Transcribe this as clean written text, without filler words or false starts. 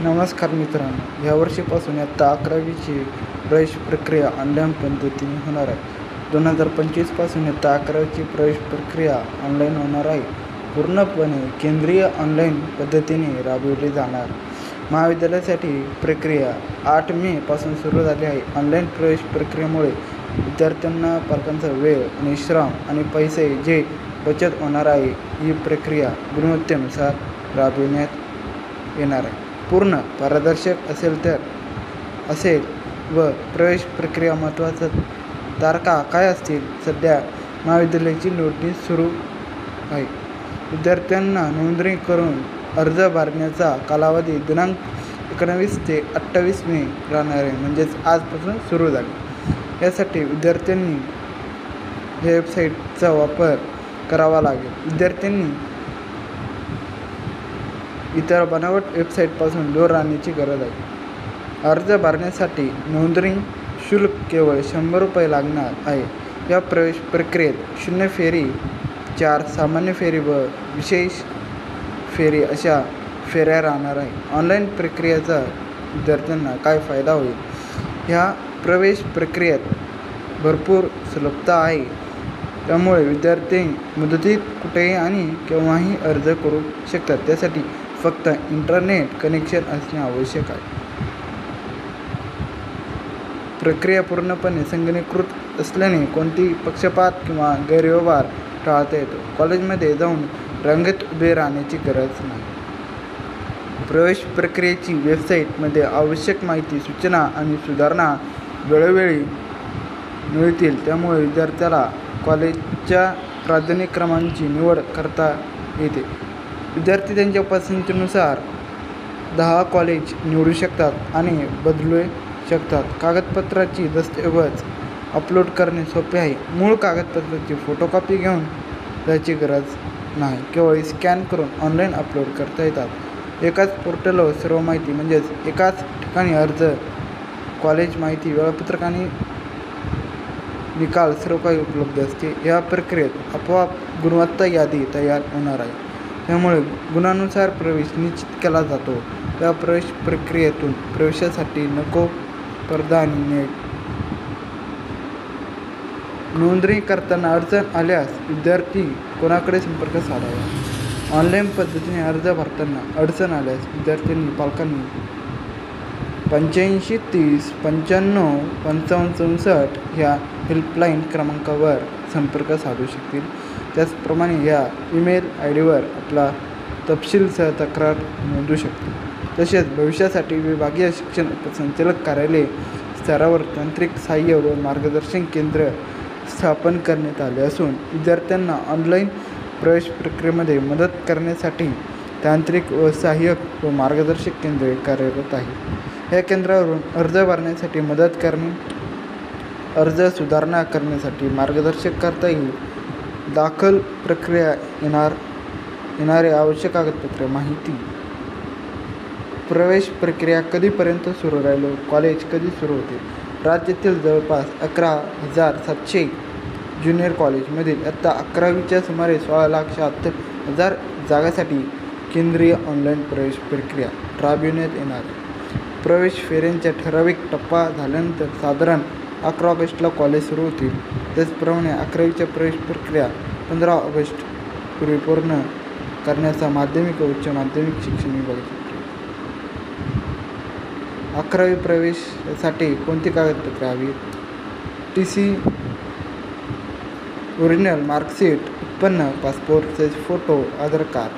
नमस्कार मित्रांनो, यावर्षीपासून इयत्ता 11वीची प्रवेश प्रक्रिया ऑनलाईन पद्धतीने होणार आहे. 2025 पासून इयत्ता 11वीची प्रवेश प्रक्रिया ऑनलाईन होणार आहे. पूर्णपणे केंद्रीय ऑनलाईन पद्धतीने राबवली जाणार. महाविद्यालयासाठी प्रक्रिया 8 मे पासून सुरू झाली आहे. ऑनलाईन प्रवेश प्रक्रियेमुळे विद्यार्थ्यांना पालकांचा वेळ आणि श्रम आणि पैसे जे बचत होणार आहे. ही प्रक्रिया गुणवत्तेनुसार राबविण्यात येणार आहे. पूर्ण पारदर्शक असेल व प्रवेश प्रक्रिया महत्त्वाच्या तारखा काय असतील? सध्या महाविद्यालयाची नोंदणी सुरू आहे. विद्यार्थ्यांना नोंदणी करून अर्ज भरण्याचा कालावधी दिनांक 19 ते 28 मे राहणार आहे, म्हणजेच आजपासून सुरू झाली. यासाठी विद्यार्थ्यांनी या वेबसाईटचा वापर करावा लागेल. विद्यार्थ्यांनी इतर बनावट वेबसाईटपासून दूर राहण्याची गरज आहे. अर्ज भरण्यासाठी नोंदणी शुल्क केवळ 100 रुपये लागणार आहे. या प्रवेश प्रक्रियेत 0 फेरी, 4 सामान्य फेरी व विशेष फेरी अशा फेऱ्या राहणार आहे. ऑनलाईन प्रक्रियेचा विद्यार्थ्यांना काय फायदा होईल? ह्या प्रवेश प्रक्रियेत भरपूर सुलभता आहे. त्यामुळे विद्यार्थी मुदतीत कुठेही आणि केव्हाही अर्ज करू शकतात. त्यासाठी फक्त इंटरनेट कनेक्शन असणे आवश्यक आहे. प्रक्रिया पूर्णपणे संगणकीकृत असल्याने कोणतीही पक्षपात किंवा गैरव्यवहार टाळता येतो. कॉलेजमध्ये जाऊन रांगेत उभे राहण्याची गरज नाही. प्रवेश प्रक्रियेची वेबसाईटमध्ये आवश्यक माहिती, सूचना आणि सुधारणा वेळोवेळी मिळतील. त्यामुळे विद्यार्थ्याला कॉलेजच्या प्राधान्यक्रमांची निवड करता येते. विद्यार्थी त्यांच्या पसंतीनुसार 10 कॉलेज निवडू शकतात आणि बदलू शकतात. कागदपत्राची दस्तऐवज अपलोड करणे सोपे आहे. मूळ कागदपत्राची फोटोकॉपी घेऊन जायची गरज नाही. केवळ स्कॅन करून ऑनलाईन अपलोड करता येतात. एकाच पोर्टलवर सर्व माहिती, म्हणजेच एकाच ठिकाणी अर्ज, कॉलेज माहिती, वेळापत्रक आणि निकाल सर्व काही उपलब्ध असते. या प्रक्रियेत आपोआप गुणवत्ता यादी तयार होणार आहे. त्यामुळे गुणानुसार प्रवेश निश्चित केला जातो. या प्रवेश प्रक्रियेतून प्रवेशासाठी नको स्पर्धा आणि नेट. नोंदणी करताना अडचण आल्यास विद्यार्थी कोणाकडे संपर्क साधावा? ऑनलाईन पद्धतीने अर्ज भरताना अडचण आल्यास विद्यार्थ्यांनी पालकांनी 85 30 95 55 64 ह्या हेल्पलाईन क्रमांकावर संपर्क साधू शकतील. त्याचप्रमाणे या ईमेल आयडीवर आपला तपशीलसह तक्रार नोंदवू शकतील. तसेच भविष्यासाठी विभागीय शिक्षण उपसंचालक कार्यालय स्तरावर तांत्रिक सहाय्य व मार्गदर्शन केंद्र स्थापन करण्यात आले असून विद्यार्थ्यांना ऑनलाईन प्रवेश प्रक्रियेमध्ये मदत करण्यासाठी तांत्रिक व सहाय्यक व मार्गदर्शक केंद्रे कार्यरत आहेत. या केंद्रावरून अर्ज भरण्यासाठी मदत करणे, अर्ज सुधारणा करण्यासाठी मार्गदर्शन करता येईल. दाखल प्रक्रिया येणारे आवश्यक कागदपत्रे, माहिती. प्रवेश प्रक्रिया कधीपर्यंत सुरू राहील? कॉलेज कधी सुरू होते? राज्यातील जवळपास 11,700 ज्युनियर कॉलेजमधील इयत्ता 11वीच्या सुमारे 16,76,000 जागांसाठी केंद्रीय ऑनलाईन प्रवेश प्रक्रिया राबविण्यात येणार आहे. प्रवेश फेऱ्यांचा ठराविक टप्पा झाल्यानंतर साधारण 11 ऑगस्टला कॉलेज सुरू होतील. त्याचप्रमाणे 11वीच्या प्रवेश प्रक्रिया 15 ऑगस्ट पूर्वी पूर्ण करण्याचा माध्यमिक व उच्च माध्यमिक शिक्षण विभागाचा 11वी प्रवेशासाठी कोणती कागदपत्रे हवी? TC, ओरिजिनल मार्कशीट, उत्पन्न, पासपोर्ट साईज फोटो, आधार कार्ड.